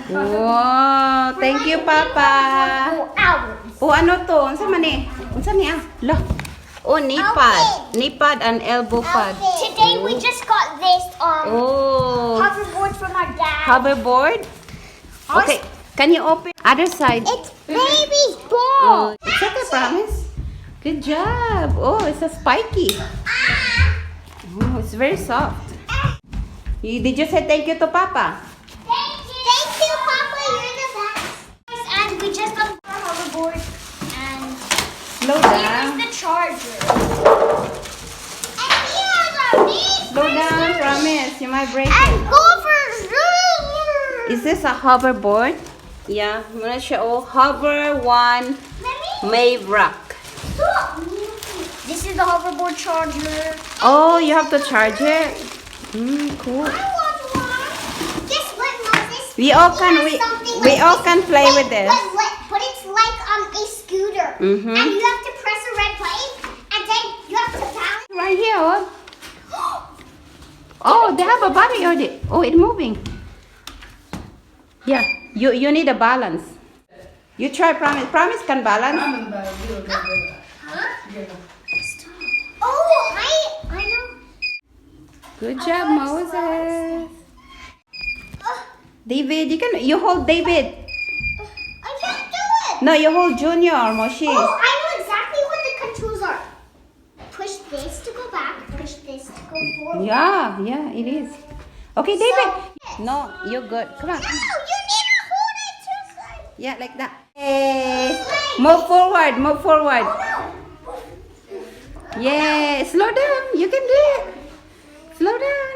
Wow, thank you, Papa. Oh, ano to? Unsa man ni? Unsa ni ah? Lo. Oh, knee pad. Knee pad and elbow pad. Today we just got this hoverboard from our dad. Hoverboard? Okay, can you open other side? It's baby's ball. It's okay, promise. Good job. Oh, it's a spiky. Oh, it's very soft. Did you say thank you to Papa? Thank you, Papa. You're the best. And we just got our hoverboard. And Slow down. here's the charger. And here's our big Slow down, promise. You might break and it. Gophers ruler. Is this a hoverboard? Yeah, I'm gonna show Hover-1 Maverick. This is the hoverboard charger. Oh, you have to charge it? Cool. I want one. Guess what, Moses? We all can play with this. But it's like a scooter. And you have to press a red button and then you have to balance. Right here. Oh, they have a body already. Oh, it's moving. Yeah, you need a balance. You try, Promise. Promise can balance. Oh, I know. Good job, Moses. David, you hold David. I can't do it. No, you hold Junior, Moshi. Oh, I know exactly what the controls are. Push this to go back. Push this to go forward. Yeah, it is. Okay, David. No, you're good. Come on. No, you need to hold it just like. Yeah, like that. Hey. Move forward. Oh, no. Yeah, slow down. You can do it. Slow down.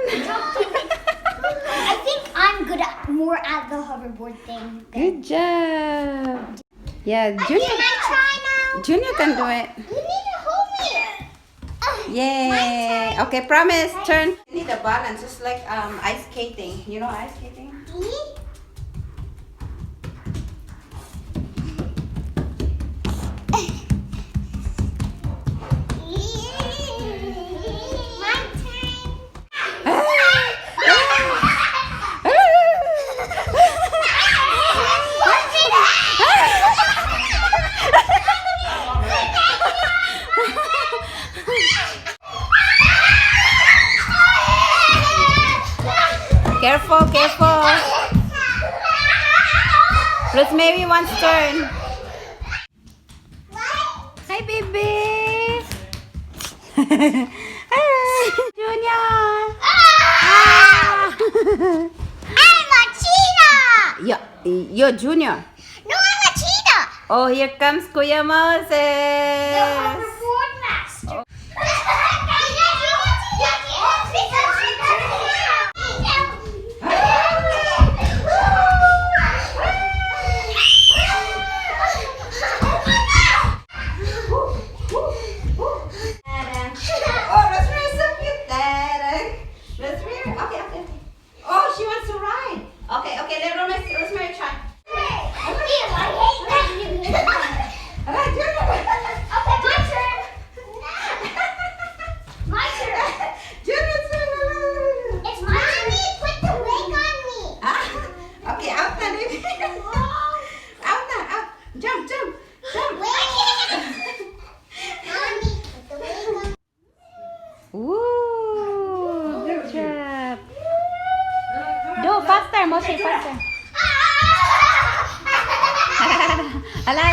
I think I'm more at the hoverboard thing. Good job. Yeah, Can I try now? Junior can do it. You need to hold me. Yay. Okay, Promise. Turn. You need a balance, just like ice skating. You know ice skating? Careful. Rosemary wants turn. Hi, baby. Hi, Junior. I'm a cheetah. Yeah, you're Junior. No, I'm a cheetah. Oh, here comes Kuya Moses. The hoverboard master. Okay, let Rosemary try. My turn. It's my turn. Put the wig on me. Okay, out now, baby. Out. Jump. Mommy, put the wig on me. Ooh, good job. Do faster, Moshi, faster. Ala.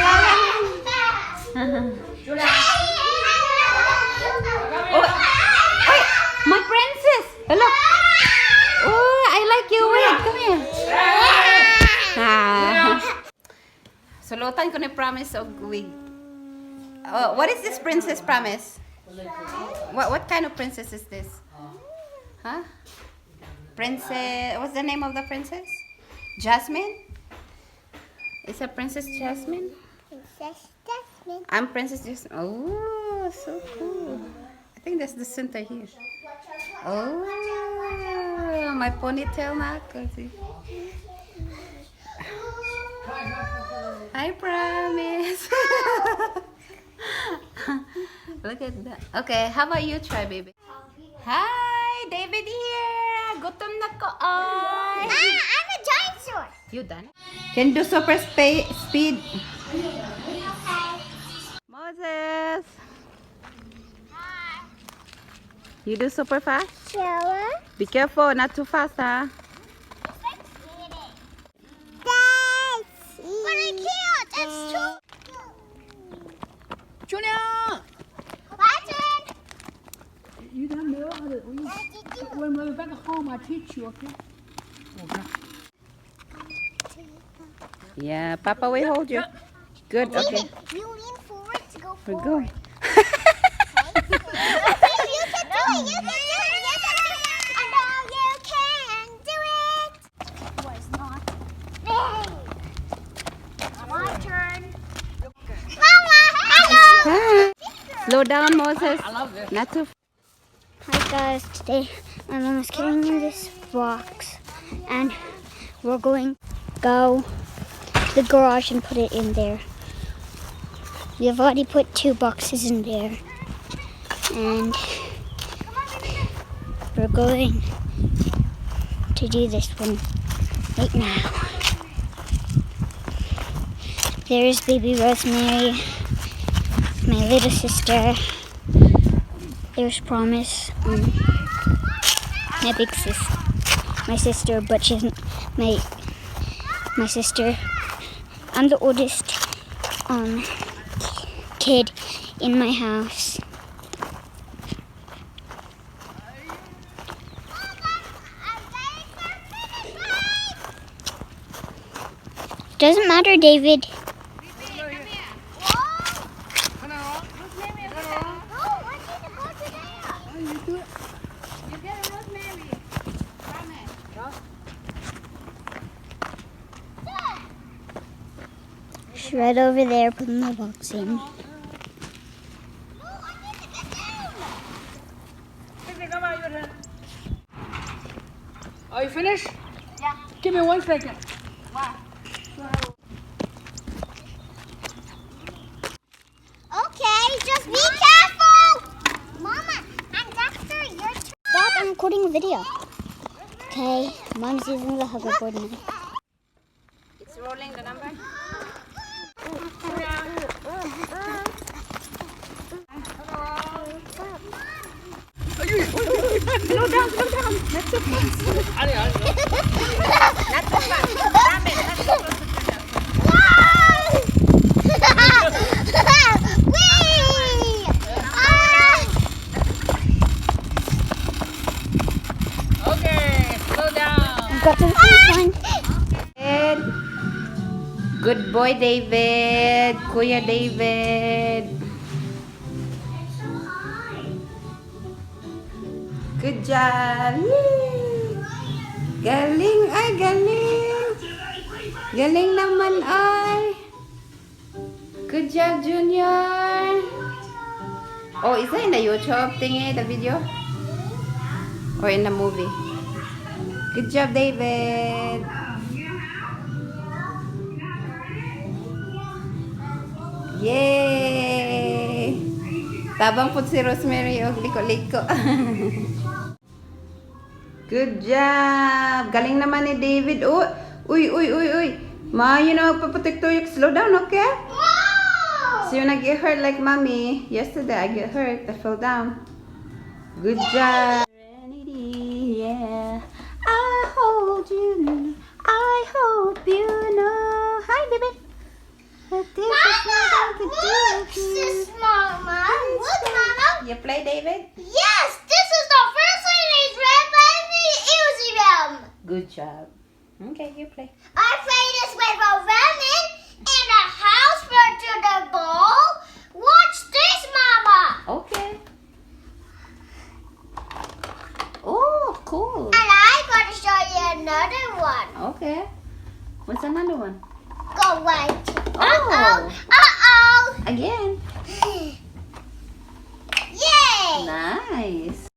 Oh, wait, my princess. Hello. Oh, I like your wig. Come here. Sulutan ko ni Promise og wig. What is this princess, Promise? What kind of princess is this? Huh? Princess, what's the name of the princess? Jasmine? Is it Princess Jasmine? Princess Jasmine. I'm Princess Jasmine. Oh, so cool. I think that's the center here. Oh, my ponytail na. Hi, Promise. Look at that. Okay, how about you try, baby? Hi, David here. Gutom na ko. I'm a dinosaur. You done? Can do super speed. Okay. Moses. You do super fast? Sure. Be careful, not too fast, huh? But I can't. It's too. Junior! Watson. You done nữa when we're back home I teach you, okay? Okay. Yeah, Papa will hold you. Good, okay. David, you lean forward to go We're forward. going. You can do it. You can do it. You can do it. I know you can do it. Was not very. My turn. Mama, hello. Hi. Slow down, Moses. I love this. Not too. Hi guys, today my mom is getting me this box and we're going to go to the garage and put it in there. We have already put 2 boxes in there and we're going to do this one right now. There's baby Rosemary, my little sister. There's Promise, my big sis, my sister, but she's my sister. I'm the oldest kid in my house. Doesn't matter, David. She's right over there putting the box in. Are you finished? Yeah. Give me 1 second. Okay, just be careful! Mama, and Dexter, your turn. Stop, I'm recording a video. Okay, Mom's using the hoverboard now. It's rolling the number. Slow down, slow down. Not too fast. Not too fast. Damn it. Not too close to Okay, slow down. Got to the first one. Good boy, David. Kuya David. Good job. Yay! Galing ay, galing. Galing naman ay. Good job, Junior. Oh, is that in the YouTube thingy, the video? Or in the movie? Good job, David. Yay! Tabang po si Rosemary o liko-liko. Good job! Galing naman ni David. Oh, uy, uy, uy, uy. Ma, you know, papatiktoyok. Slow down, okay? So you're not get hurt like mommy. Yesterday I get hurt. I fell down. Good job. Serenity, yeah. I hold you. I hope you know. Hi, baby. Mama, look, Mama. You play, David? Yes, this is the first time he's ran by me using them. Good job. Okay, you play. I play this with a lemon and a house for to the ball. Watch this, Mama. Okay. Oh, cool. And I'm going to show you another one. Okay. What's another one? Go right. Oh. Uh-oh. Again. Yay. Nice.